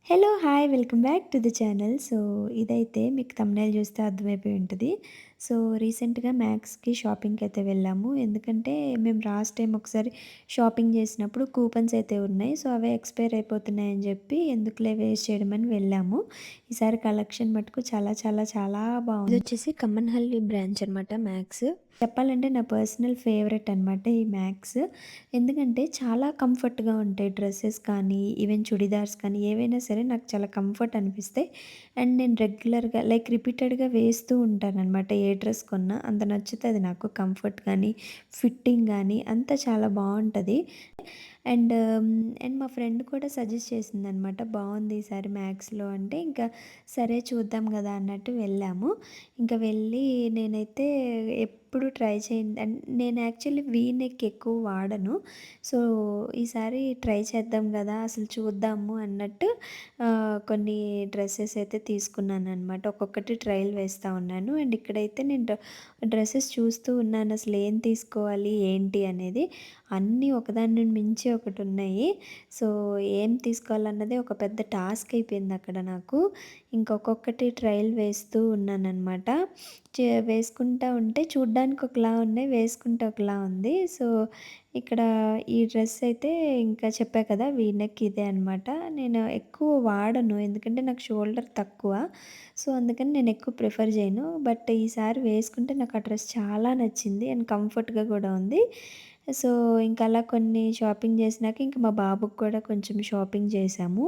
Hello! Hi! Welcome back to the channel. ఇదైతే మీకు thumbnail చూస్తే అర్థమైపోయి ఉంటది. రీసెంట్‌గా మ్యాక్స్‌కి షాపింగ్‌కైతే వెళ్ళాము. ఎందుకంటే మేము లాస్ట్ టైమ్ ఒకసారి షాపింగ్ చేసినప్పుడు కూపన్స్ అయితే ఉన్నాయి. అవే ఎక్స్‌పైర్ అయిపోతున్నాయని చెప్పి ఎందుకులే వేస్ట్ చేయడం అని వెళ్ళాము. ఈసారి కలెక్షన్ మటుకు చాలా చాలా చాలా బావుంది. ఇదొచ్చేసి కమ్మన్హల్లి బ్రాంచ్ అనమాట మ్యాక్స్. చెప్పాలంటే నా పర్సనల్ ఫేవరెట్ అనమాట ఈ మ్యాక్స్. ఎందుకంటే చాలా కంఫర్ట్‌గా ఉంటాయి డ్రెసెస్ కానీ, ఈవెన్ చుడిదార్స్ కానీ ఏవైనా సరే నాకు చాలా కంఫర్ట్ అనిపిస్తాయి. అండ్ నేను రెగ్యులర్‌గా రిపీటెడ్‌గా వేస్తూ ఉంటాననమాట. ఏ డ్రెస్ కొన్నా అంత నచ్చుతది నాకు. కంఫర్ట్ గానీ, ఫిట్టింగ్ గానీ అంతా చాలా బావుంటది. అండ్ అండ్ మా ఫ్రెండ్ కూడా సజెస్ట్ చేసిందనమాట. బావుంది ఈసారి మ్యాక్స్‌లో అంటే, ఇంకా సరే చూద్దాం గదా అన్నట్టు వెళ్ళాము. ఇంకా వెళ్ళి నేనైతే ఎప్పుడు ట్రై చేయంది నేను యాక్చువల్లీ వీ నెక్ ఎక్కువ వాడను. సో, ఈసారి ట్రై చేద్దాం గదా! అసలు చూద్దాము అన్నట్టు కొన్ని డ్రెసెస్ అయితే తీసుకున్నాననమాట. ఒక్కొక్కటి ట్రయల్ వేస్తా ఉన్నాను. అండ్ ఇక్కడైతే నేను డ్రెసెస్ చూస్తూ ఉన్నాను. అసలు ఏం తీసుకోవాలి ఏంటి అనేది. అన్నీ ఒకదాన్ని మించి ఒకటున్నాయి. సో, ఏం తీసుకోవాలన్నదే ఒక పెద్ద టాస్క్ అయిపోయింది అక్కడ నాకు. ఇంకొక్కొక్కటి ట్రయల్ వేస్తూ ఉన్నాననమాట. వేసుకుంటా ఉంటే చూడ్డానికి ఒకలా ఉన్నాయి. వేసుకుంటే ఒకలా ఉంది. ఇక్కడ ఈ డ్రెస్ అయితే ఇంకా చెప్పా కదా! వీ నెక్ ఇదే అనమాట. నేను ఎక్కువ వాడను. ఎందుకంటే నాకు షోల్డర్ తక్కువ. అందుకని నేను ఎక్కువ ప్రిఫర్ చేయను. బట్ ఈసారి వేసుకుంటే నాకు ఆ డ్రెస్ చాలా నచ్చింది. అండ్ కంఫర్ట్‌గా కూడా ఉంది. సో, ఇంక అలా కొన్ని షాపింగ్ చేసినాక ఇంక మా బాబుకి కూడా కొంచెం షాపింగ్ చేశాము.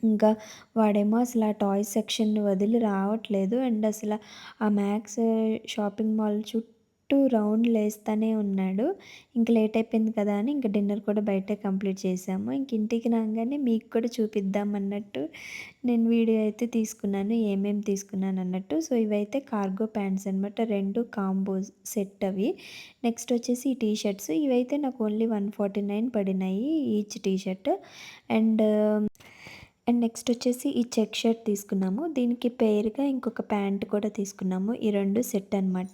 ఇంకా వాడేమో అసల ఆ టాయ్స్ సెక్షన్‌ని వదిలి రావట్లేదు. అండ్ ఆ మ్యాక్స్ షాపింగ్ మాల్ చుట్టూ రౌండ్‌లేస్తానే ఉన్నాడు. ఇంక లేట్ అయిపోయింది కదా అని ఇంక డిన్నర్ కూడా బయటే కంప్లీట్ చేశాము. ఇంక ఇంటికి రాంగానే మీకు కూడా చూపిద్దాం అన్నట్టు నేను వీడియో అయితే తీసుకున్నాను. ఏమేమి తీసుకున్నానన్నట్టు. ఇవైతే కార్గో ప్యాంట్స్ అనమాట. 2 కాంబో సెట్ అవి. నెక్స్ట్ వచ్చేసి ఈ టీ షర్ట్స్. ఇవైతే నాకు ఓన్లీ 149 పడినాయి each T shirt. And and next వచ్చేసి ఈ చెక్ షర్ట్ తీసుకున్నాము. దీనికి పెయిర్‌గా ఇంకొక ప్యాంట్ కూడా తీసుకున్నాము. ఈ 2 సెట్ అనమాట.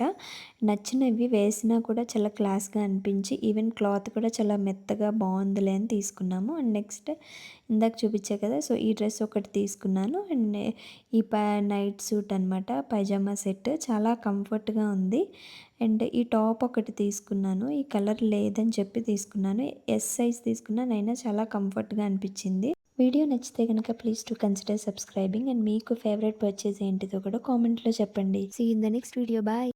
నచ్చినవి వేసినా కూడా చాలా క్లాస్‌గా అనిపించి ఈవెన్ క్లాత్ కూడా చాలా మెత్తగా బావుందిలే అని తీసుకున్నాము. అండ్ నెక్స్ట్ ఇందాక చూపించా కదా! ఈ డ్రెస్ ఒకటి తీసుకున్నాను. అండ్ ఈ నైట్ సూట్ అనమాట. పైజామా సెట్ చాలా కంఫర్ట్‌గా ఉంది. అండ్ ఈ టాప్ ఒకటి తీసుకున్నాను. ఈ కలర్ లేదని చెప్పి తీసుకున్నాను. ఎస్ సైజ్ తీసుకున్నాను. అయినా చాలా కంఫర్ట్‌గా అనిపించింది. వీడియో నచ్చితే గనుక please to consider subscribing and మీకు ఫేవరెట్ పర్చేజ్ ఏంటిదో కూడా కామెంట్‌లో చెప్పండి. See you in the next video. Bye.